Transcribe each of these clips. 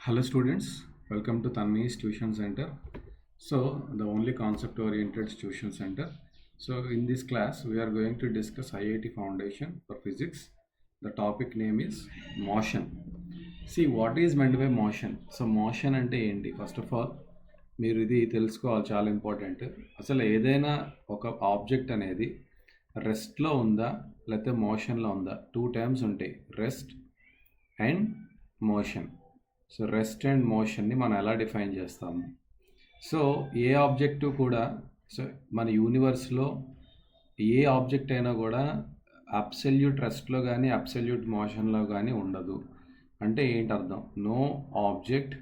Hello students, welcome to Tanmay's Tuition Center. So the only concept oriented tuition center. So in this class we are going to discuss IIT Foundation for Physics. The topic name is motion. See what is meant by motion. So motion అంటే ఏంటి? First of all మీరు ఇది తెలుసుకోవాలి, చాలా important. అసలు ఏదైనా ఒక object అనేది రెస్ట్లో ఉందా లేకపోతే మోషన్లో ఉందా? టూ టర్మ్స్ ఉంటాయి, rest and motion. So rest and మోషన్ని మనం ఎలా డిఫైన్ చేస్తాము? సో ఏ ఆబ్జెక్టు కూడా, సో మన యూనివర్స్లో ఏ ఆబ్జెక్ట్ అయినా కూడా అబ్సల్యూట్ రెస్ట్లో కానీ అబ్సల్యూట్ మోషన్లో కానీ ఉండదు. అంటే ఏంటి అర్థం? No object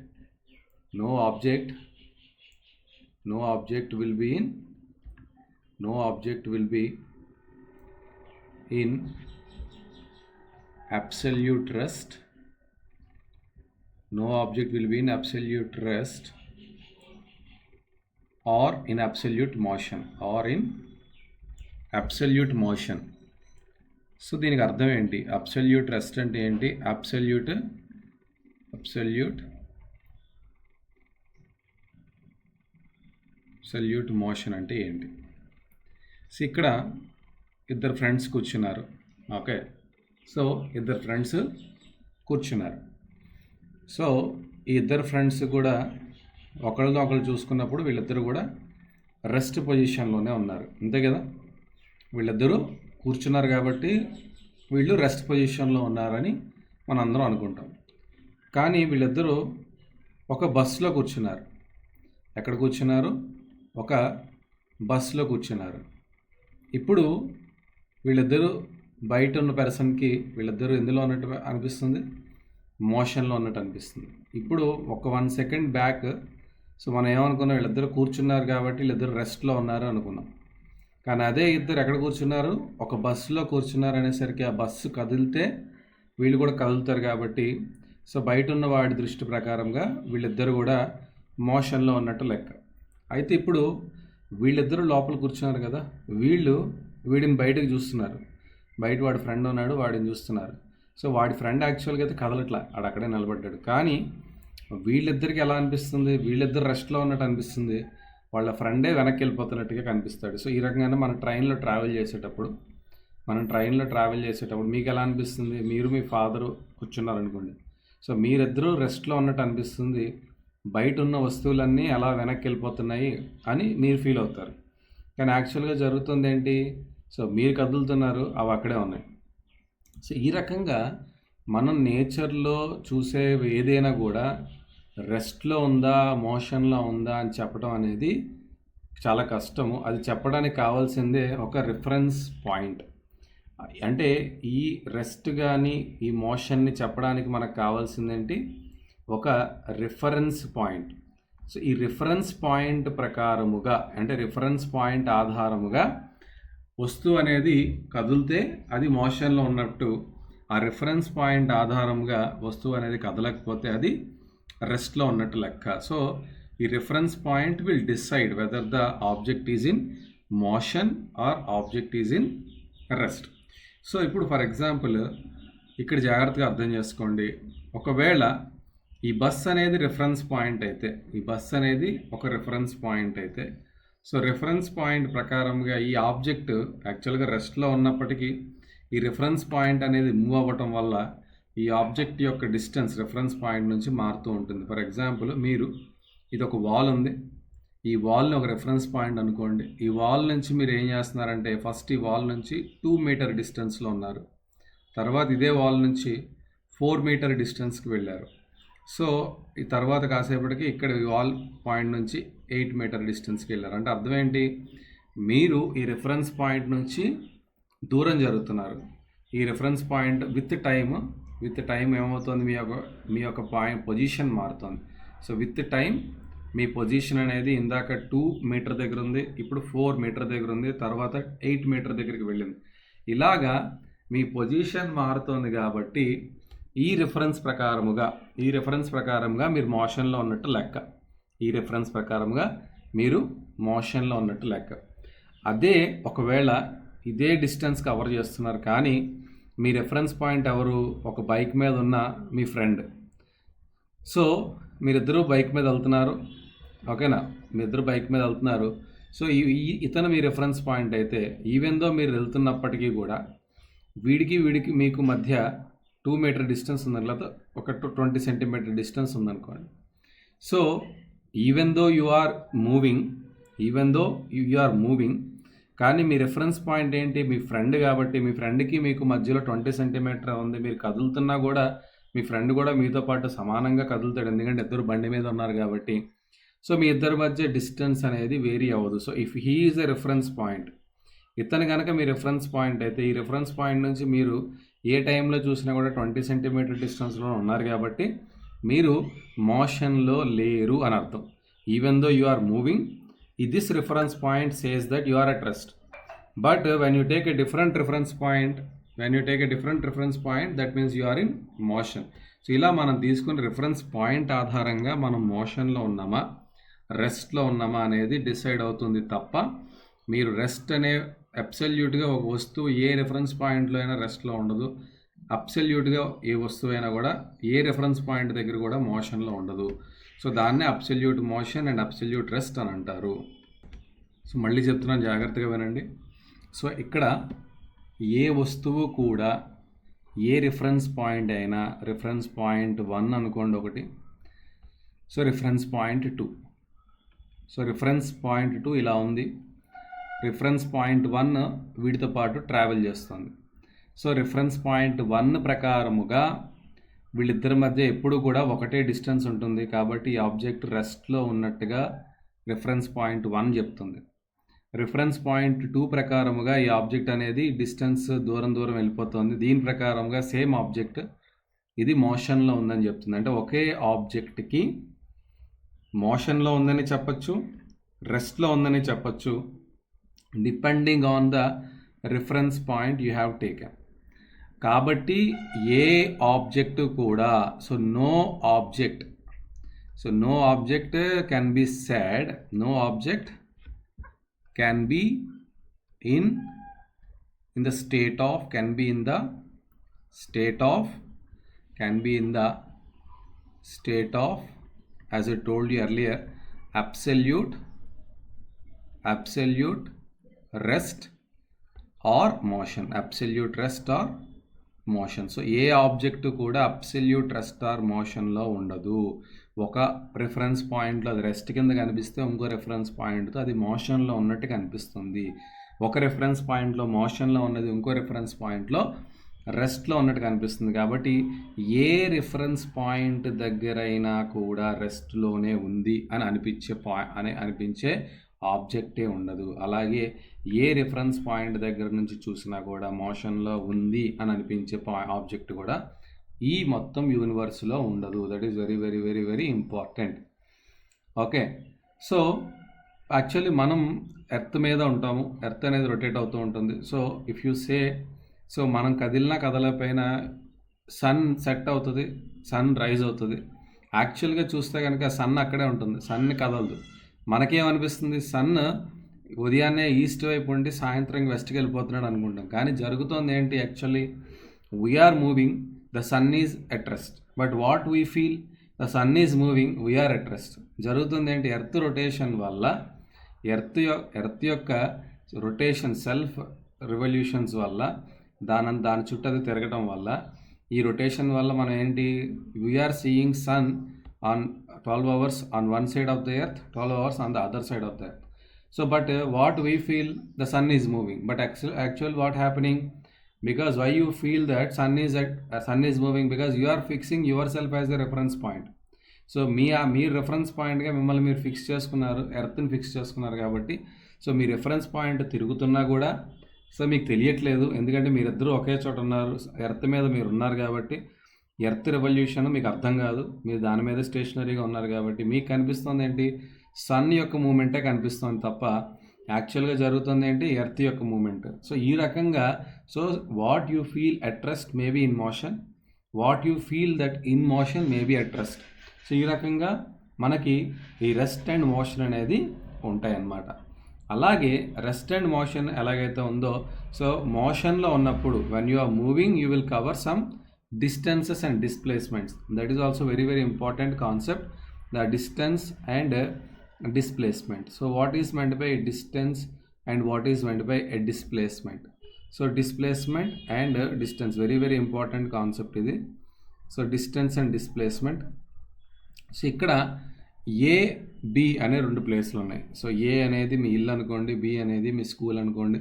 will be in absolute rest. No object will be in absolute rest or in absolute motion. So దీనికి అర్థం ఏంటి? అబ్సల్యూట్ రెస్ట్ అంటే ఏంటి? అబ్సల్యూట్ మోషన్ అంటే ఏంటి? సో ఇక్కడ ఇద్దరు ఫ్రెండ్స్ కూర్చున్నారు. ఓకే, సో ఇద్దరు ఫ్రెండ్స్ కూర్చున్నారు. సో ఈ ఇద్దరు ఫ్రెండ్స్ కూడా ఒకళ్ళతో ఒకళ్ళు చూసుకున్నప్పుడు వీళ్ళిద్దరు కూడా రెస్ట్ పొజిషన్లోనే ఉన్నారు, అంతే కదా? వీళ్ళిద్దరూ కూర్చున్నారు కాబట్టి వీళ్ళు రెస్ట్ పొజిషన్లో ఉన్నారని మనం అందరం అనుకుంటాం. కానీ వీళ్ళిద్దరూ ఒక బస్సులో కూర్చున్నారు. ఎక్కడ కూర్చున్నారు? ఒక బస్సులో కూర్చున్నారు. ఇప్పుడు వీళ్ళిద్దరూ బయట ఉన్న పర్సన్కి వీళ్ళిద్దరూ ఎందులో ఉన్నట్టు అనిపిస్తుంది? మోషన్లో ఉన్నట్టు అనిపిస్తుంది. ఇప్పుడు ఒక 1 సెకండ్ బ్యాక్ సో మనం ఏమనుకున్నాం? వీళ్ళిద్దరు కూర్చున్నారు కాబట్టి వీళ్ళిద్దరు రెస్ట్లో ఉన్నారు అనుకున్నాం. కానీ అదే ఇద్దరు ఎక్కడ కూర్చున్నారు? ఒక బస్సులో కూర్చున్నారు అనేసరికి ఆ బస్సు కదిలితే వీళ్ళు కూడా కదులుతారు కాబట్టి సో బయట ఉన్న వాడి దృష్టి ప్రకారంగా వీళ్ళిద్దరు కూడా మోషన్లో ఉన్నట్టు లెక్క. అయితే ఇప్పుడు వీళ్ళిద్దరూ లోపల కూర్చున్నారు కదా, వీడిని బయటకు చూస్తున్నారు. బయట వాడి ఫ్రెండ్ ఉన్నాడు, వాడిని చూస్తున్నారు. సో వాడి ఫ్రెండ్ యాక్చువల్గా అయితే కదలట్లా, అక్కడే నిలబడ్డాడు. కానీ వీళ్ళిద్దరికి ఎలా అనిపిస్తుంది? వీళ్ళిద్దరు రెస్ట్లో ఉన్నట్టు అనిపిస్తుంది, వాళ్ళ ఫ్రెండే వెనక్కి వెళ్ళిపోతున్నట్టుగా కనిపిస్తాడు. సో ఈ రకంగానే మనం ట్రైన్లో ట్రావెల్ చేసేటప్పుడు మీకు ఎలా అనిపిస్తుంది? మీరు మీ ఫాదరు కూర్చున్నారనుకోండి, సో మీరిద్దరూ రెస్ట్లో ఉన్నట్టు అనిపిస్తుంది, బయట ఉన్న వస్తువులన్నీ అలా వెనక్కి వెళ్ళిపోతున్నాయి అని మీరు ఫీల్ అవుతారు. కానీ యాక్చువల్గా జరుగుతుంది ఏంటి? సో మీరు కదులుతున్నారు, అవి అక్కడే ఉన్నాయి. సో ఈ రకంగా మనం నేచర్లో చూసే ఏదైనా కూడా రెస్ట్లో ఉందా మోషన్లో ఉందా అని చెప్పడం అనేది చాలా కష్టము. అది చెప్పడానికి కావాల్సిందే ఒక రిఫరెన్స్ పాయింట్. అంటే ఈ రెస్ట్ కానీ ఈ మోషన్ని చెప్పడానికి మనకు కావాల్సిందేంటి? ఒక రిఫరెన్స్ పాయింట్. సో ఈ రిఫరెన్స్ పాయింట్ ప్రకారముగా, అంటే రిఫరెన్స్ పాయింట్ ఆధారముగా వస్తువు అనేది కదిలితే అది మోషన్లో ఉన్నట్టు, ఆ రిఫరెన్స్ పాయింట్ ఆధారంగా వస్తువు అనేది కదలకపోతే అది రెస్ట్లో ఉన్నట్టు లెక్క. సో ఈ reference point will decide whether the object is in motion are object is in rest. So ఇప్పుడు ఫర్ ఎగ్జాంపుల్ ఇక్కడ జాగ్రత్తగా అర్థం చేసుకోండి. ఒకవేళ ఈ బస్ అనేది రిఫరెన్స్ పాయింట్ అయితే, సో రిఫరెన్స్ పాయింట్ ప్రకారంగా ఈ ఆబ్జెక్ట్ యాక్చువల్గా రెస్ట్లో ఉన్నప్పటికీ ఈ రిఫరెన్స్ పాయింట్ అనేది మూవ్ అవ్వటం వల్ల ఈ ఆబ్జెక్ట్ యొక్క డిస్టెన్స్ రిఫరెన్స్ పాయింట్ నుంచి మారుతూ ఉంటుంది. ఫర్ ఎగ్జాంపుల్ ఇది ఒక వాల్ ఉంది, ఈ వాల్ని ఒక రిఫరెన్స్ పాయింట్ అనుకోండి. ఈ వాల్ నుంచి మీరు ఏం చేస్తున్నారంటే ఫస్ట్ ఈ వాల్ నుంచి 2 మీటర్ డిస్టెన్స్లో ఉన్నారు, తర్వాత ఇదే వాల్ నుంచి 4 మీటర్ డిస్టెన్స్కి వెళ్ళారు. సో ఈ తర్వాత కాసేపటికి ఇక్కడ వాల్ పాయింట్ నుంచి 8 మీటర్ డిస్టెన్స్కి వెళ్ళారు. అంటే అర్థం ఏంటి? మీరు ఈ రిఫరెన్స్ పాయింట్ నుంచి దూరం జరుగుతున్నారు. ఈ రిఫరెన్స్ పాయింట్ విత్ టైం ఏమవుతుంది? మీ యొక్క పాయింట్ పొజిషన్ మారుతుంది. So with time me position అనేది ఇందాక 2 మీటర్ దగ్గర ఉంది, ఇప్పుడు 4 మీటర్ దగ్గర ఉంది, తర్వాత 8 మీటర్ దగ్గరికి వెళ్ళింది. ఇలాగా మీ పొజిషన్ మారుతుంది కాబట్టి ఈ రిఫరెన్స్ ప్రకారంగా మీరు మోషన్లో ఉన్నట్టు లెక్క. అదే ఒకవేళ ఇదే డిస్టెన్స్ కవర్ చేస్తున్నారు కానీ మీ రెఫరెన్స్ పాయింట్ ఎవరు? ఒక బైక్ మీద ఉన్న మీ ఫ్రెండ్. సో మీరిద్దరూ బైక్ మీద వెళ్తున్నారు, ఓకేనా, మీరిద్దరు బైక్ మీద వెళ్తున్నారు. సో ఇతను మీ రిఫరెన్స్ పాయింట్ అయితే, ఈవెన్ దో మీరు వెళ్తున్నప్పటికీ కూడా వీడికి మీకు మధ్య 2 మీటర్ డిస్టెన్స్ ఉంది, లేకపోతే ఒక 20 సెంటీమీటర్ డిస్టెన్స్ ఉందనుకోండి. So even though you are moving కానీ మీ రిఫరెన్స్ పాయింట్ ఏంటి, మీ ఫ్రెండ్ కాబట్టి మీ ఫ్రెండ్కి మీకు మధ్యలో 20 సెంటీమీటర్ ఉంది. మీరు కదులుతున్నా కూడా మీ ఫ్రెండ్ కూడా మీతో పాటు సమానంగా కదులుతాడు, ఎందుకంటే ఇద్దరు బండి మీద ఉన్నారు కాబట్టి. సో మీ ఇద్దరి మధ్య డిస్టెన్స్ అనేది వేరీ అవ్వదు. So if he is a reference point, ఇతను కనుక మీ రిఫరెన్స్ పాయింట్ అయితే, ఈ రిఫరెన్స్ పాయింట్ నుంచి మీరు ఏ టైంలో చూసినా కూడా 20 సెంటీమీటర్ డిస్టెన్స్లో ఉన్నారు కాబట్టి మీరు మోషన్లో లేరు అని అర్థం. Even though you are moving, this reference point says that you are at rest. But when you take a different reference point, that means you are in motion. So ఇలా మనం తీసుకున్న రిఫరెన్స్ పాయింట్ ఆధారంగా మనం మోషన్లో ఉన్నామా రెస్ట్లో ఉన్నామా అనేది decide అవుతుంది తప్ప, మీరు రెస్ట్ అనే అబ్సల్యూట్గా ఒక వస్తువు ఏ రిఫరెన్స్ పాయింట్లో అయినా రెస్ట్లో ఉండదు. అబ్సల్యూట్గా ఏ వస్తువు అయినా కూడా ఏ రిఫరెన్స్ పాయింట్ దగ్గర కూడా మోషన్లో ఉండదు. సో దాన్నే absolute motion and absolute rest అని అంటారు. సో మళ్ళీ చెప్తున్నాను, జాగ్రత్తగా వినండి. సో ఇక్కడ ఏ వస్తువు కూడా ఏ రిఫరెన్స్ పాయింట్ అయినా, రిఫరెన్స్ పాయింట్ 1 అనుకోండి ఒకటి, so reference point 2, so reference point 2 ఇలా ఉంది, రిఫరెన్స్ పాయింట్ 1 వీటితో పాటు ట్రావెల్ చేస్తుంది. సో రిఫరెన్స్ పాయింట్ 1 ప్రకారముగా వీళ్ళిద్దరి మధ్య ఎప్పుడు కూడా ఒకటే డిస్టెన్స్ ఉంటుంది కాబట్టి ఈ ఆబ్జెక్ట్ రెస్ట్లో ఉన్నట్టుగా రిఫరెన్స్ పాయింట్ 1 చెప్తుంది. రిఫరెన్స్ పాయింట్ 2 ప్రకారముగా ఈ ఆబ్జెక్ట్ అనేది డిస్టెన్స్ దూరం వెళ్ళిపోతుంది. దీని ప్రకారంగా సేమ్ ఆబ్జెక్ట్ ఇది మోషన్లో ఉందని చెప్తుంది. అంటే ఒకే ఆబ్జెక్ట్కి మోషన్లో ఉందని చెప్పచ్చు, రెస్ట్లో ఉందని చెప్పచ్చు, depending on the reference point you have taken. కాబట్టి ఏ ఆబ్జెక్ట్ కూడా, so no object can be said, no object can be in the state of, can be in the state of, as I told you earlier, absolute rest or motion, absolute rest or motion. So A object కూడా absolute rest are మోషన్లో ఉండదు. ఒక reference పాయింట్లో అది rest కింద కనిపిస్తే ఇంకో reference పాయింట్తో అది మోషన్లో ఉన్నట్టు కనిపిస్తుంది. ఒక రిఫరెన్స్ పాయింట్లో మోషన్లో ఉన్నది ఇంకో రిఫరెన్స్ పాయింట్లో రెస్ట్లో ఉన్నట్టు కనిపిస్తుంది. కాబట్టి ఏ రిఫరెన్స్ పాయింట్ దగ్గరైనా కూడా రెస్ట్లోనే ఉంది అని అనిపించే ఆబ్జెక్టే ఉండదు. అలాగే ఏ రిఫరెన్స్ పాయింట్ దగ్గర నుంచి చూసినా కూడా మోషన్లో ఉంది అని అనిపించే ఆబ్జెక్ట్ కూడా ఈ మొత్తం యూనివర్స్లో ఉండదు. That is very very very very important. Okay, so actually మనం ఎర్త్ మీద ఉంటాము, ఎర్త్ అనేది రొటేట్ అవుతూ ఉంటుంది. So if you say, so మనం కదిలినా కదలపోయినా సన్ సెట్ అవుతుంది, సన్ రైజ్ అవుతుంది. యాక్చువల్గా చూస్తే కనుక సన్ అక్కడే ఉంటుంది, సన్ కదలదు. మనకేమనిపిస్తుంది, సన్ ఉదయాన్నే ఈస్ట్ వైపు ఉండి సాయంత్రం వెస్ట్కి వెళ్ళిపోతున్నాడు అనుకుంటాం. కానీ జరుగుతోంది ఏంటి, actually we are moving, the sun is at rest. But what we feel, the sun is moving, we are at rest. జరుగుతుంది ఏంటి, ఎర్త్ రొటేషన్ వల్ల, ఎర్త్ యొక్క రొటేషన్, సెల్ఫ్ రివల్యూషన్స్ వల్ల, దాని చుట్టూ అది తిరగడం వల్ల, ఈ రొటేషన్ వల్ల మనం ఏంటి, we are seeing sun on 12 hours on one side of the earth, 12 hours on the other side of the earth. So but what we feel, the sun is moving, but actual what happening, because why you feel that sun is moving, because you are fixing yourself as a reference point. So me reference పాయింట్గా మిమ్మల్ని మీరు fix చేసుకున్నారు, ఎర్త్ని fix చేసుకున్నారు. కాబట్టి so మీ reference point తిరుగుతున్నా కూడా so మీకు తెలియట్లేదు, ఎందుకంటే మీరిద్దరూ ఒకే చోట ఉన్నారు, ఎర్త్ మీద మీరు ఉన్నారు. కాబట్టి ఎర్త్ రెవల్యూషన్ మీకు అర్థం కాదు, మీరు దాని మీద స్టేషనరీగా ఉన్నారు. కాబట్టి మీకు కనిపిస్తుంది ఏంటి, సన్ యొక్క మూమెంటే కనిపిస్తుంది తప్ప యాక్చువల్గా జరుగుతుంది ఏంటి, ఎర్త్ యొక్క మూమెంట్. సో ఈ రకంగా, so what you feel at rest may be in motion, what you feel that in motion may be at rest. So ఈ రకంగా మనకి ఈ రెస్ట్ అండ్ మోషన్ అనేది ఉంటాయన్నమాట. అలాగే రెస్ట్ అండ్ మోషన్ ఎలాగైతే ఉందో, సో మోషన్లో ఉన్నప్పుడు when you are moving you will cover some distances and displacements. That is also very important concept, the distance and displacement. So what is meant by distance and what is meant by a displacement? So displacement and distance, very important concept ఇది. So distance and displacement. So ఇక్కడ A B అనే రెండు ప్లేస్లు ఉన్నాయి. So ఏ అనేది మీ ఇల్లు అనుకోండి, B అనేది మీ స్కూల్ అనుకోండి.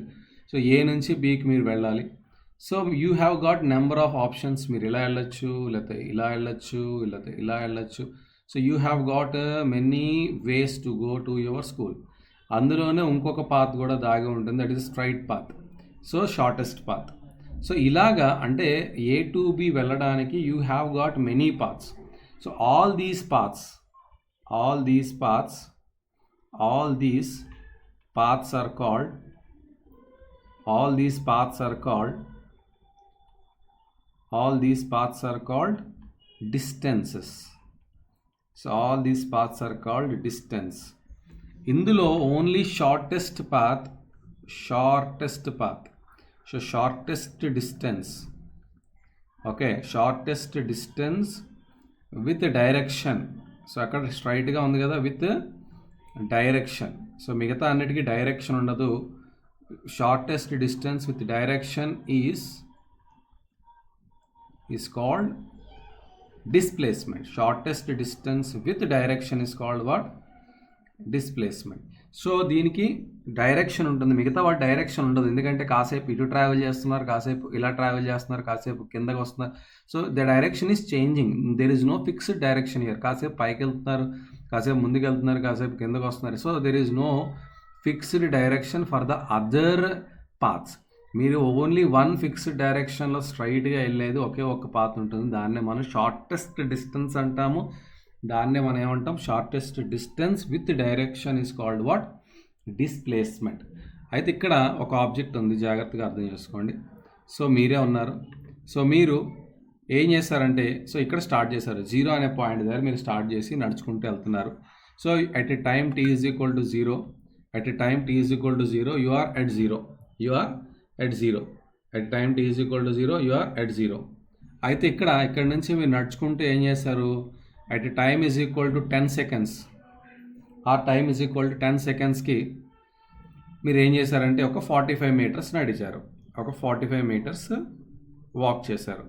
సో ఏ నుంచి బికి మీరు వెళ్ళాలి. So you have got number of options. మీరు ఇలా వెళ్ళొచ్చు, లేకపోతే ఇలా వెళ్ళొచ్చు, లేకపోతే ఇలా వెళ్ళొచ్చు. So you have got many ways to go to your school. అందులోనే ఇంకొక పాత్ కూడా దాగి ఉంటుంది, that is straight path. So shortest path. So ఇలాగా అంటే ఏ టు బి వెళ్ళడానికి you have got many paths. So all these paths are called distances. So all these paths are called distance. ఇందులో only shortest path. So shortest distance, okay, shortest distance with direction. So అక్కడ స్ట్రైట్గా ఉంది కదా, with direction. So మిగతా అన్నిటికీ direction ఉండదు. Shortest distance with direction is called displacement. Shortest distance with direction is called what? Displacement. So దీనికి direction ఉంటుంది, మిగతా వాటి డైరెక్షన్ ఉండదు. ఎందుకంటే కాసేపు ఇటు ట్రావెల్ చేస్తున్నారు, కాసేపు ఇలా ట్రావెల్ చేస్తున్నారు, కాసేపు కిందకి వస్తున్నారు. So the direction is changing. There is no fixed direction here. కాసేపు పైకి వెళ్తున్నారు, కాసేపు ముందుకు వెళ్తున్నారు, కాసేపు కిందకి వస్తున్నారు. So there is no fixed direction for the other paths. మీరు ఓన్లీ వన్ ఫిక్స్డ్ డైరెక్షన్లో స్ట్రైట్గా వెళ్ళేది ఒకే ఒక్క పాత్ ఉంటుంది. దాన్నే మనం షార్టెస్ట్ డిస్టెన్స్ అంటాము. దాన్నే మనం ఏమంటాం? Shortest distance with direction is called what? Displacement. అయితే ఇక్కడ ఒక ఆబ్జెక్ట్ ఉంది, జాగ్రత్తగా అర్థం చేసుకోండి. సో మీరే ఉన్నారు. సో మీరు ఏం చేస్తారంటే, సో ఇక్కడ స్టార్ట్ చేశారు, 0 అనే పాయింట్ దగ్గర మీరు స్టార్ట్ చేసి నడుచుకుంటూ వెళ్తున్నారు. So at a time t is equal to 0, you are at 0. At time t is equal to 0, you are at 0. అయితే ఇక్కడ నుంచి మీరు నడుచుకుంటూ ఏం చేస్తారు? at a time is equal to 10 seconds, ఆ టైమ్ is equal to 10 secondsకి మీరు ఏం చేశారంటే ఒక 45 meters నడిచారు, ఒక 45 meters వాక్ చేశారు.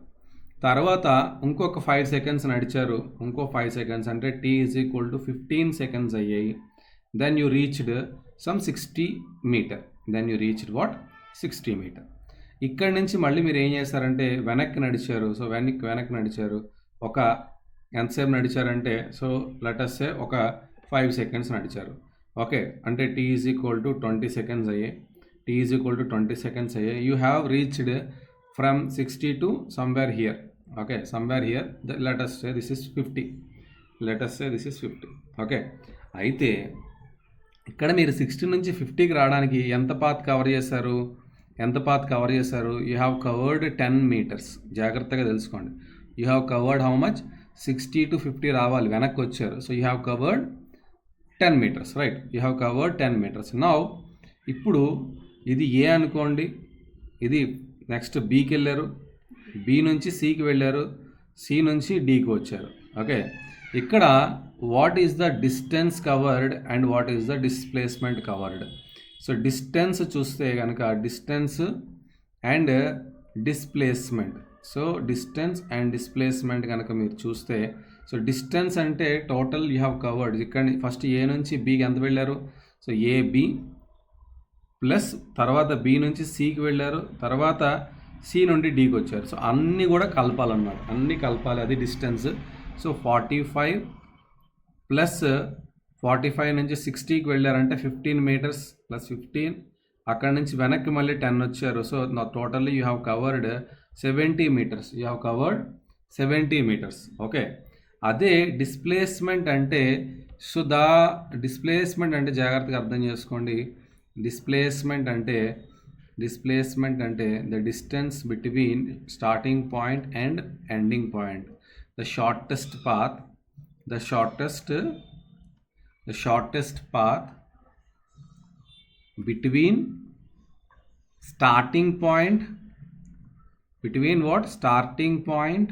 తర్వాత ఇంకొక 5 seconds నడిచారు, ఇంకో 5 seconds అంటే t is equal to 15 seconds అయ్యాయి. then you reached some 60 meter. then you reached what? 60 meter. ఇక్కడి నుంచి మళ్ళీ మీరు ఏం చేశారంటే వెనక్కి నడిచారు. సో వెనక్కి నడిచారు, ఒక ఎంతసేపు నడిచారంటే, సో లెటస్ సే ఒక 5 seconds నడిచారు. ఓకే, అంటే t is equal to 20 seconds అయ్యాయి. You have reached from 60 to somewhere here. Okay, somewhere here let us say this is 50. Okay, అయితే ఇక్కడ మీరు 60 నుంచి 50కి రావడానికి ఎంత పాత్ కవర్ చేశారు? You have covered 10 meters. జాగ్రత్తగా తెలుసుకోండి. You have covered how much? 60 to 50 రావాలి, వెనక్కి వచ్చారు. So you have covered 10 meters, right? You have covered 10 meters. Now ఇప్పుడు ఇది ఏ అనుకోండి, ఇది నెక్స్ట్ బీకి వెళ్ళారు, బి నుంచి సికి వెళ్ళారు, సి నుంచి డికి వచ్చారు. ఓకే, ఇక్కడ what is the distance covered and what is the displacement covered? So distance చూస్తే కనుక distance and displacement. So distance and displacement కనుక మీరు చూస్తే, సో డిస్టెన్స్ అంటే టోటల్ యూ హ్యావ్ కవర్డ్. ఇక్కడ ఫస్ట్ ఏ నుంచి బికి ఎంత వెళ్ళారు? సో ఏబి ప్లస్ తర్వాత బి నుంచి సికి వెళ్ళారు, తర్వాత సి నుండి డికి వచ్చారు. సో అన్నీ కూడా కలపాలన్నమాట, అన్నీ కలపాలి, అది డిస్టెన్స్. సో 45 ప్లస్ 45 నుంచి 60కి వెళ్ళారంటే 15 meters ప్లస్ 15, అక్కడ నుంచి వెనక్కి మళ్ళీ 10 వచ్చారు. So totally you have covered 70 meters. Okay, అదే డిస్ప్లేస్మెంట్ అంటే, సో డిస్ప్లేస్మెంట్ అంటే జాగ్రత్తగా అర్థం చేసుకోండి. డిస్ప్లేస్మెంట్ అంటే the distance between starting point and ending point. The shortest path between starting point between what? Starting point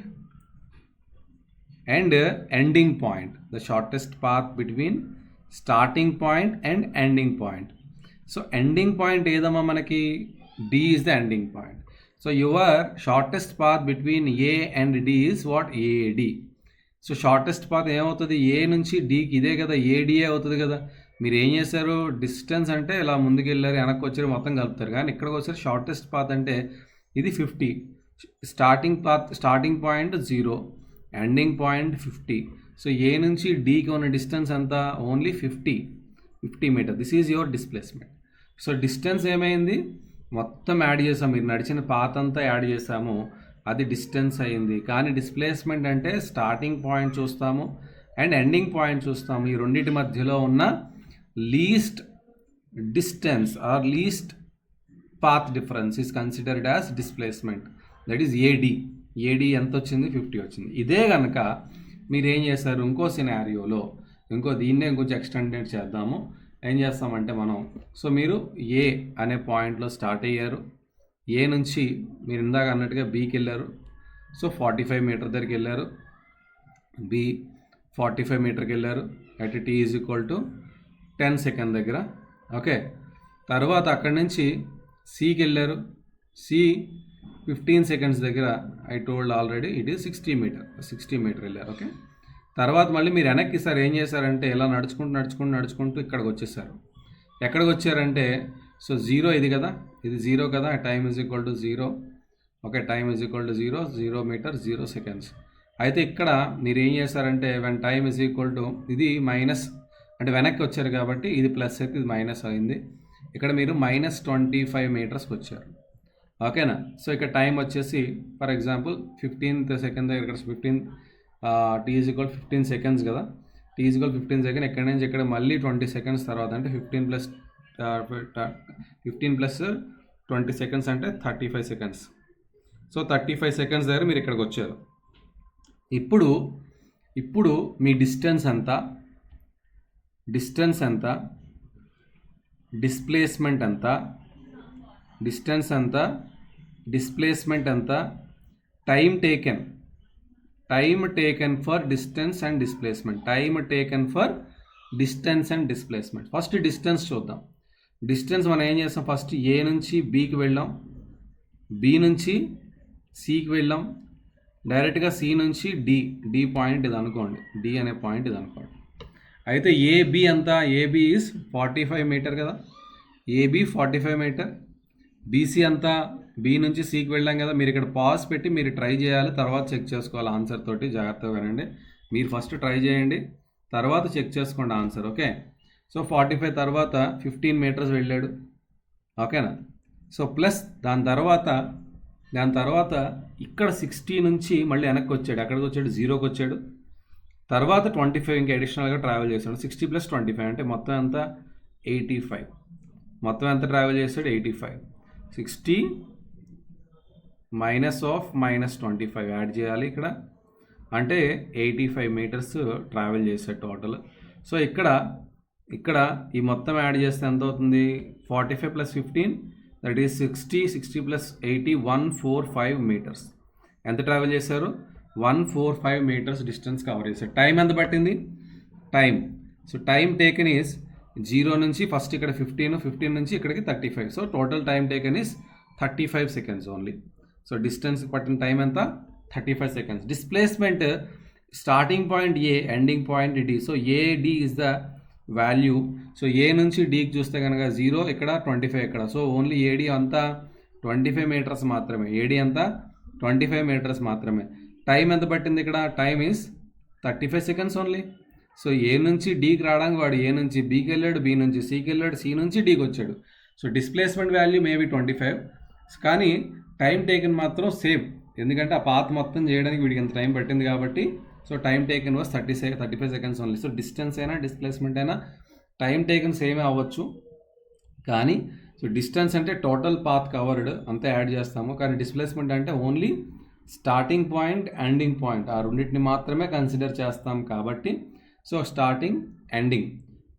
and ending point. The shortest path between starting point and ending point. So ending point ఏదమ్మా మనకి? D is the ending point. So your shortest path between A and D is what? AD. So shortest path ఏమవుతుంది? ఏ నుంచి డీకి ఇదే కదా, ADA అవుతుంది కదా. మీరు ఏం చేశారు? డిస్టెన్స్ అంటే ఇలా ముందుకు వెళ్ళారు, వెనక్కి వచ్చారు, మొత్తం కలుపుతారు. కానీ ఇక్కడికి వచ్చారు షార్టెస్ట్ పాత్ అంటే ఇది 50. Starting point 0, ending point 50. So A నుంచి డీకి ఉన్న డిస్టెన్స్ అంతా only 50 metre. This is your displacement. So distance ఏమైంది? మొత్తం యాడ్ చేసాము, మీరు నడిచిన పాత్ అంతా యాడ్ చేసాము, అది డిస్టెన్స్ అయింది. కానీ డిస్ప్లేస్మెంట్ అంటే స్టార్టింగ్ పాయింట్ చూస్తాము అండ్ ఎండింగ్ పాయింట్ చూస్తాము. ఈ రెండింటి మధ్యలో ఉన్న least distance or least path difference is considered as displacement. That is AD. AD ఎంత వచ్చింది? 50 వచ్చింది. ఇదే కనుక మీరు ఏం చేశారు? ఇంకో సినారియోలో దీన్నే ఇంకొంచెం ఎక్స్టెండెడ్ చేద్దాము. ఏం చేస్తామంటే మనం, సో మీరు ఏ అనే పాయింట్లో స్టార్ట్ అయ్యారు. ఏ నుంచి మీరు ఇందాక అన్నట్టుగా బీకి వెళ్ళారు. సో 45 మీటర్ దగ్గరికి వెళ్ళారు. బి 45 మీటర్కి వెళ్ళారు. At T is equal to 10 second దగ్గర. ఓకే, తర్వాత అక్కడి నుంచి సికి వెళ్ళారు. సి 15 సెకండ్స్ దగ్గర. I told already it is 60 meter వెళ్ళారు. ఓకే, తర్వాత మళ్ళీ మీరు వెనక్కి సార్ ఏం చేశారంటే ఇలా నడుచుకుంటూ ఇక్కడికి వచ్చేసారు. ఎక్కడికి వచ్చారంటే, సో 0 ఇది కదా, ఇది 0 కదా. Time is equal to 0. Okay, time is equal to 0 meter 0 seconds. అయితే ఇక్కడ మీరు ఏం చేశారంటే when time is equal to, ఇది మైనస్ అంటే వెనక్కి వచ్చారు కాబట్టి ఇది ప్లస్ అయితే ఇది మైనస్ అయింది. ఇక్కడ మీరు -25 మీటర్స్కి వచ్చారు. ఓకేనా. సో ఇక్కడ టైం వచ్చేసి ఫర్ ఎగ్జాంపుల్ 15th సెకండ్ దగ్గర, ఇక్కడ 15 టీ ఈజ్ ఈక్వల్ 15 సెకండ్స్ కదా. T is equal 15 second. ఎక్కడి నుంచి ఇక్కడ మళ్ళీ 20 సెకండ్స్ తర్వాత అంటే 15 ప్లస్ 20 సెకండ్స్ అంటే 35 సెకండ్స్. సో 35 సెకండ్స్ దగ్గర మీరు ఇక్కడికి వచ్చారు. ఇప్పుడు మీ డిస్టెన్స్ ఎంత, డిస్ప్లేస్మెంట్ ఎంత, time taken for distance and displacement. First distance చూద్దాం. డిస్టెన్స్ మనం ఏం చేస్తాం? ఫస్ట్ ఏ నుంచి బీకి వెళ్ళాం, బి నుంచి సికి వెళ్ళాం, డైరెక్ట్గా సి నుంచి డి పాయింట్ ఇది అనుకోండి, డి అనే పాయింట్ ఇది అనుకోండి. అయితే ఏబి అంతా, ఏబి ఈజ్ 45 మీటర్ కదా, ఏబి 45 మీటర్. బీసీ అంతా బి నుంచి సికి వెళ్ళాం కదా. మీరు ఇక్కడ పాజ్ పెట్టి మీరు ట్రై చేయాలి, తర్వాత చెక్ చేసుకోవాలి ఆన్సర్ తోటి. జాగ్రత్తగా వినండి. మీరు ఫస్ట్ ట్రై చేయండి, తర్వాత చెక్ చేసుకోండి ఆన్సర్. ఓకే, సో 45 తర్వాత 15 మీటర్స్ వెళ్ళాడు. ఓకేనా. సో ప్లస్ దాని తర్వాత ఇక్కడ 60 నుంచి మళ్ళీ వెనక్కి వచ్చాడు. ఎక్కడికి వచ్చాడు? 0కి వచ్చాడు. తర్వాత 25 ఇంకా అడిషనల్గా ట్రావెల్ చేశాడు. 60 + 25 అంటే మొత్తం ఎంత? 85. మొత్తం ఎంత ట్రావెల్ చేశాడు? 85. 60 -25 యాడ్ చేయాలి ఇక్కడ, అంటే 85 మీటర్స్ ట్రావెల్ చేశాడు టోటల్. సో ఇక్కడ ఈ మొత్తం యాడ్ చేస్తే ఎంత అవుతుంది? 45 + 15 దట్ ఈస్ 60 + 80 145 మీటర్స్. ఎంత ట్రావెల్ చేశారు? 145 మీటర్స్ డిస్టెన్స్ కవర్ చేశారు. టైం ఎంత పట్టింది? సో టైం టేకెన్ ఈజ్ 0 నుంచి ఫస్ట్ ఇక్కడ 15 నుంచి ఇక్కడికి 35. So total time taken is 35 seconds only. So distance పట్టిన టైం ఎంత? 35 seconds. Displacement starting point A, ending point D. So AD is the value. So A నుంచి డీకి చూస్తే కనుక 0 ఇక్కడ, 25 ఇక్కడ. సో ఓన్లీ ఏడి అంతా 25 మీటర్స్ మాత్రమే. ఏడి అంతా 25 మీటర్స్ మాత్రమే. టైం ఎంత పట్టింది ఇక్కడ? Time is 35 seconds only. So A నుంచి డీకి రావడానికి వాడు ఏ నుంచి బీకి వెళ్ళాడు, బి నుంచి సికి వెళ్ళాడు, సి నుంచి డీకి వచ్చాడు. సో డిస్ప్లేస్మెంట్ వాల్యూ మేబీ 25, కానీ టైం టేకెన్ మాత్రం సేమ్. ఎందుకంటే ఆ పాత్ మొత్తం చేయడానికి వీడికి ఎంత టైం పట్టింది కాబట్టి. So time taken was 35 seconds only. So distance అయినా డిస్ప్లేస్మెంట్ అయినా టైం టేకెన్ సేమే అవ్వచ్చు, కానీ సో డిస్టెన్స్ అంటే టోటల్ పాత్ కవర్డ్ అంతా యాడ్ చేస్తాము. కానీ డిస్ప్లేస్మెంట్ అంటే only starting point, ending point, ఆ రెండింటిని మాత్రమే కన్సిడర్ చేస్తాం కాబట్టి. సో స్టార్టింగ్, ఎండింగ్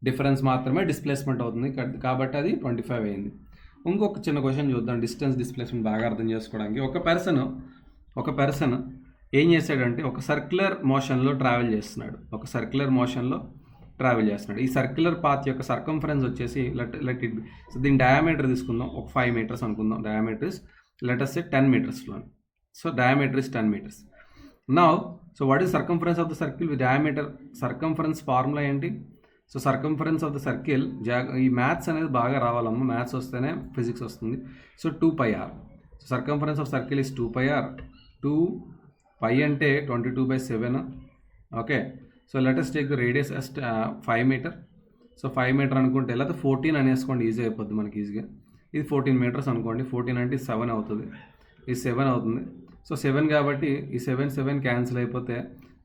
డిఫరెన్స్ మాత్రమే డిస్ప్లేస్మెంట్ అవుతుంది కాబట్టి అది 25 అయింది. ఇంకొక చిన్న క్వశ్చన్ చూద్దాం డిస్టెన్స్ డిస్ప్లేస్మెంట్ బాగా అర్థం చేసుకోవడానికి. ఒక పర్సన్ ఏం చేశాడంటే ఒక సర్క్యులర్ మోషన్లో ట్రావెల్ చేస్తున్నాడు. ఈ సర్క్యులర్ పాత్ యొక్క సర్కంఫరెన్స్ వచ్చేసి లెట్ ఇట్ బి. సో దీని డయామీటర్ తీసుకుందాం, ఒక 5 మీటర్స్ అనుకుందాం. Diameter is let us say 10 మీటర్స్లో. So diameter is 10 metres. Now so what is circumference of the circle with diameter? Circumference formula ఏంటి? So circumference of the circle ఈ maths అనేది బాగా రావాలమ్మా, మ్యాథ్స్ వస్తేనే ఫిజిక్స్ వస్తుంది. So 2πr. So circumference of circle is 2πr. 2π అంటే 22/7. Okay, so let us take the radius as 5 meter. So 5 meter అనుకుంటే లేకపోతే 14 అనేసుకోండి, ఈజీ అయిపోద్ది మనకి ఈజీగా. ఇది 14 మీటర్స్ అనుకోండి. 14 అంటే 7 అవుతుంది, ఇది 7 అవుతుంది. సో 7 కాబట్టి ఈ 7 క్యాన్సిల్ అయిపోతే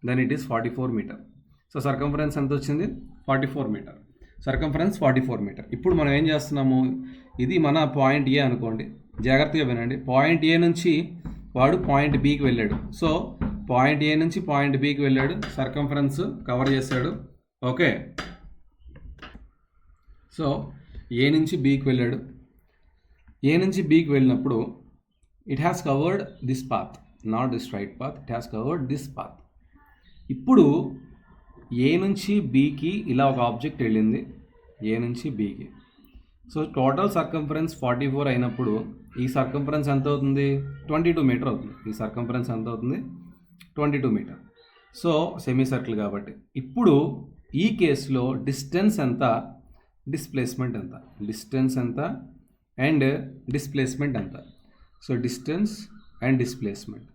then it is 44 meter. So circumference ఎంత వచ్చింది? 44 మీటర్. Circumference 44 metre. ఇప్పుడు మనం ఏం చేస్తున్నాము, ఇది మన పాయింట్ ఏ అనుకోండి, జాగ్రత్తగా వినండి. పాయింట్ ఏ నుంచి వాడు పాయింట్ బికి వెళ్ళాడు. సో పాయింట్ ఏ నుంచి పాయింట్ బికి వెళ్ళాడు, సర్కంఫరెన్స్ కవర్ చేశాడు. ఓకే, సో ఏ నుంచి బికి వెళ్ళాడు. ఏ నుంచి బికి వెళ్ళినప్పుడు it has covered this path, not this right path, it has covered this path. ఇప్పుడు ఏ నుంచి బికి ఇలా ఒక ఆబ్జెక్ట్ వెళ్ళింది, ఏ నుంచి బికి. సో టోటల్ సర్కంఫరెన్స్ 44 అయినప్పుడు ఈ సర్కంఫరెన్స్ ఎంత అవుతుంది? 22 మీటర్ అవుతుంది. ఈ సర్కంఫరెన్స్ ఎంత అవుతుంది? 22 మీటర్. సో సెమీ సర్కిల్ కాబట్టి ఇప్పుడు ఈ కేసులో డిస్టెన్స్ ఎంత, డిస్ప్లేస్మెంట్ ఎంత, డిస్టెన్స్ ఎంత అండ్ డిస్ప్లేస్మెంట్ ఎంత. So distance and displacement.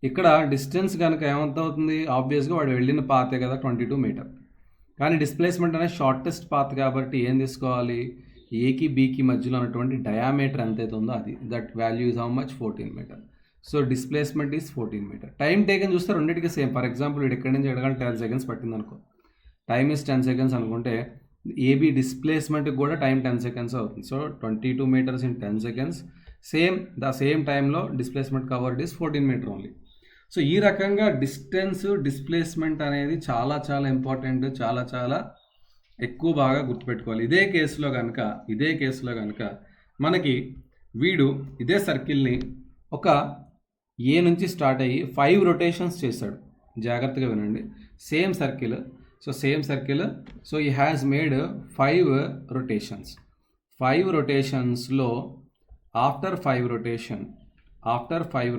ఇక్కడ డిస్టెన్స్ కనుక ఏమంత అవుతుంది? ఆబ్వియస్గా వాడు వెళ్ళిన పాతే కదా 22 మీటర్. కానీ డిస్ప్లేస్మెంట్ అనేది షార్టెస్ట్ పాత్ కాబట్టి ఏం తీసుకోవాలి? ఏకి బీకి మధ్యలో ఉన్నటువంటి డయామీటర్ ఎంతైతే ఉందో అది, that value is how much? 14 meter. So displacement is 14 meter. Time taken చూస్తే రెండింటికి సేమ్. ఫర్ ఎగ్జాంపుల్ వీడు ఎక్కడి నుంచి ఎడగాలి 10 సెకండ్స్ పట్టింది అనుకో, టైమ్ ఈజ్ 10 సెకండ్స్ అనుకుంటే ఏబీ డిస్ప్లేస్మెంట్కి కూడా టైం 10 సెకండ్స్ అవుతుంది. So 22 metres in 10 seconds. Same టైంలో displacement covered is 14 metre only. So ఈ రకంగా డిస్టెన్స్ డిస్ప్లేస్మెంట్ అనేది చాలా చాలా ఇంపార్టెంట్, చాలా చాలా ఎక్కువ బాగా గుర్తుపెట్టుకోవాలి. ఇదే కేసులో కనుక మనకి వీడు ఇదే సర్కిల్ని ఒక ఏ నుంచి స్టార్ట్ అయ్యి 5 రొటేషన్స్ చేశాడు. జాగ్రత్తగా వినండి. Same circle. So he has made 5 rotations. 5 రొటేషన్స్లో ఆఫ్టర్ 5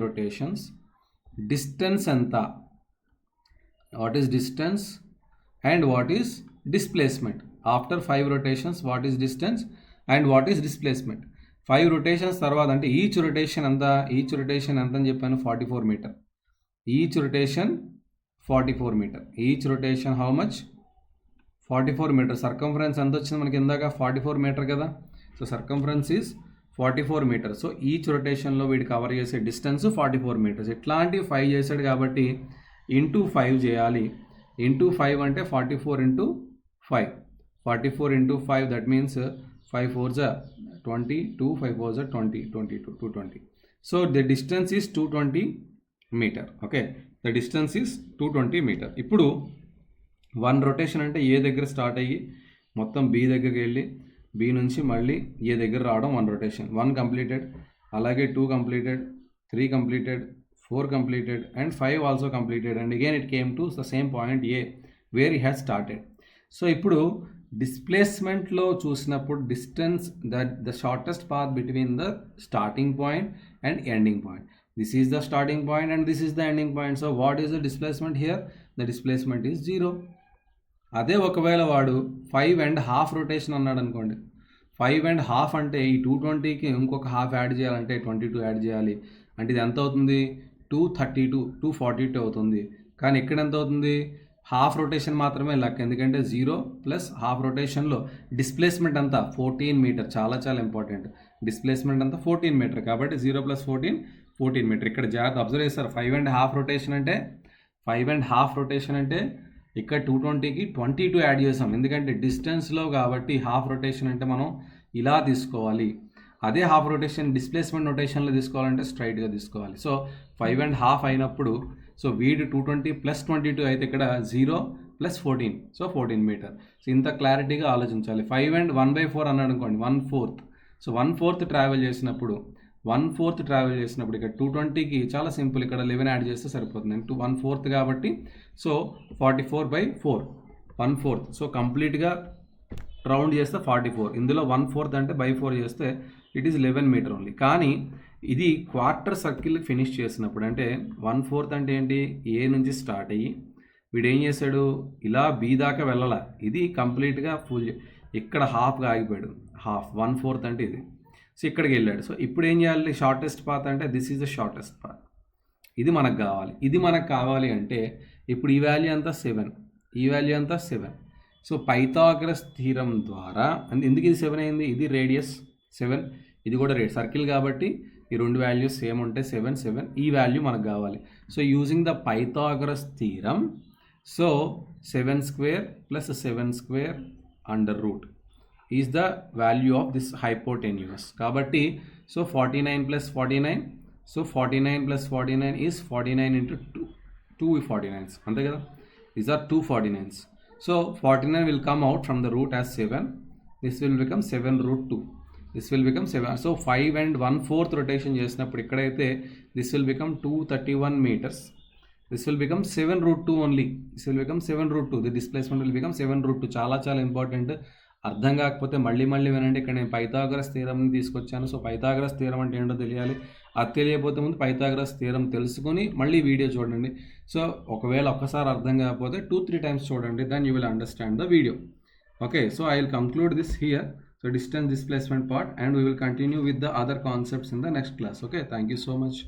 రొటేషన్స్ డిస్టెన్స్ ఎంత, what is distance and what is displacement. After 5 rotations what is distance and what is displacement. 5 rotations తర్వాత అంటే ఈచ్ రొటేషన్ ఎంత అని చెప్పాను? 44 metre. Each rotation 44 metre. Each rotation how much? 44 metre. Circumference ఎంత వచ్చింది మనకి ఇందాక? 44 మీటర్ కదా. So circumference is 44 meter. So each రొటేషన్లో వీడు కవర్ చేసే డిస్టెన్స్ 44 మీటర్స్. ఇట్లాంటివి 5 చేశాడు కాబట్టి ఇంటూ 5 చేయాలి. ఇంటూ 5 అంటే 44 into 5. 44 into 5 that means 5 4s 20, 2 5 4s 20, 22, 220. So the distance is 220 meter. Okay, the distance is 220 meter. ఇప్పుడు 1 రొటేషన్ అంటే ఏ దగ్గర స్టార్ట్ అయ్యి మొత్తం బి దగ్గరికి వెళ్ళి బి నుంచి మళ్ళీ ఏ దగ్గర రావడం 1 రొటేషన్. 1 కంప్లీటెడ్, అలాగే 2 completed, 3 completed, 4 completed and 5 also completed, and again it came to the same point A where he has started. So ఇప్పుడు డిస్ప్లేస్మెంట్లో చూసినప్పుడు distance that the shortest path between the starting point and ending point. This is the starting point and this is the ending point. So what is the displacement here? The displacement is 0. అదే ఒకవేళ వాడు 5.5 rotation అన్నాడు అనుకోండి. 5.5 అంటే ఈ 220కి ఇంకొక half add చేయాలంటే 22 add చేయాలి. అంటే ఇది ఎంత అవుతుంది? 232, 242 అవుతుంది. కానీ ఇక్కడ ఎంత అవుతుంది? హాఫ్ రొటేషన్ మాత్రమే లెక్క, ఎందుకంటే 0 ప్లస్ హాఫ్ రొటేషన్లో డిస్ప్లేస్మెంట్ అంతా 14 మీటర్. చాలా చాలా ఇంపార్టెంట్. డిస్ప్లేస్మెంట్ అంతా 14 మీటర్ కాబట్టి 0 + 14 మీటర్. ఇక్కడ జాగ్రత్త అబ్జర్వ్ చేస్తారు. 5.5 రొటేషన్ అంటే ఇక్కడ 220కి 22 యాడ్ చేసాం, ఎందుకంటే డిస్టెన్స్లో కాబట్టి. హాఫ్ రొటేషన్ అంటే మనం ఇలా తీసుకోవాలి. అదే హాఫ్ రొటేషన్ డిస్ప్లేస్మెంట్ రొటేషన్లో తీసుకోవాలంటే స్ట్రైట్గా తీసుకోవాలి. సో 5.5 అయినప్పుడు సో వీడు 220 + 22 అయితే ఇక్కడ 0 + 14, సో 14 మీటర్. సో ఇంత క్లారిటీగా ఆలోచించాలి. 5 and 1/4 అన్నాడు అనుకోండి, 1/4. సో 1/4 ట్రావెల్ చేసినప్పుడు ఇక్కడ 220కి చాలా సింపుల్, ఇక్కడ 11 యాడ్ చేస్తే సరిపోతుంది. 1/4 కాబట్టి సో 44/4 1/4. సో కంప్లీట్గా రౌండ్ చేస్తే 44. ఇందులో 1/4 అంటే బై 4 చేస్తే ఇట్ ఈస్ 11 మీటర్ ఓన్లీ. కానీ ఇది క్వార్టర్ సర్కిల్ ఫినిష్ చేసినప్పుడు అంటే 1/4 అంటే ఏంటి, ఏ నుంచి స్టార్ట్ అయ్యి వీడు ఏం చేశాడు, ఇలా బి దాకా వెళ్ళాల, ఇది కంప్లీట్గా ఫుల్, ఇక్కడ హాఫ్గా ఆగిపోయాడు, హాఫ్ 1/4 అంటే ఇది. సో ఇక్కడికి వెళ్ళాడు. సో ఇప్పుడు ఏం చేయాలి, షార్టెస్ట్ పాత్ అంటే this is the shortest path, ఇది మనకు కావాలి. ఇది మనకు కావాలి అంటే ఇప్పుడు ఈ వాల్యూ అంతా 7, ఈ వాల్యూ అంతా 7. సో పైథాగరస్ థీరం ద్వారా, ఎందుకు ఇది 7 అయింది, ఇది రేడియస్ 7, ఇది కూడా సర్కిల్ కాబట్టి ఈ రెండు వాల్యూస్ సేమ్ ఉంటే 7 7, ఈ వాల్యూ మనకు కావాలి. So using the Pythagoras theorem, so 7² + 7² under root is the value of this hypotenuse. కాబట్టి సో 49 + 49, సో 49 + 49 ఈజ్ 49 × 2 49s, అంతే కదా, these are 2 49s. So 49 will come out from the root as 7. This will become 7√2. This will become 7. So 5 and 1/4 rotation చేసినప్పుడు ఇక్కడైతే this will become 231 meters. This will become 7√2 only. This will become 7√2. The displacement will become 7√2. చాలా చాలా important. అర్థం కాకపోతే మళ్ళీ వినండి. ఇక్కడ నేను పైథాగరస్ థీరంని తీసుకొచ్చాను. సో పైథాగరస్ థీరం అంటే ఏంటో తెలియాలి. అది తెలియకపోతే ముందు పైథాగరస్ థీరం తెలుసుకొని మళ్ళీ వీడియో చూడండి. సో ఒకవేళ ఒక్కసారి అర్థం కాకపోతే 2-3 times చూడండి, then you will understand the video. Okay, so I will conclude this here. So distance displacement part, and we will continue with the other concepts in the next class. Okay, thank you so much.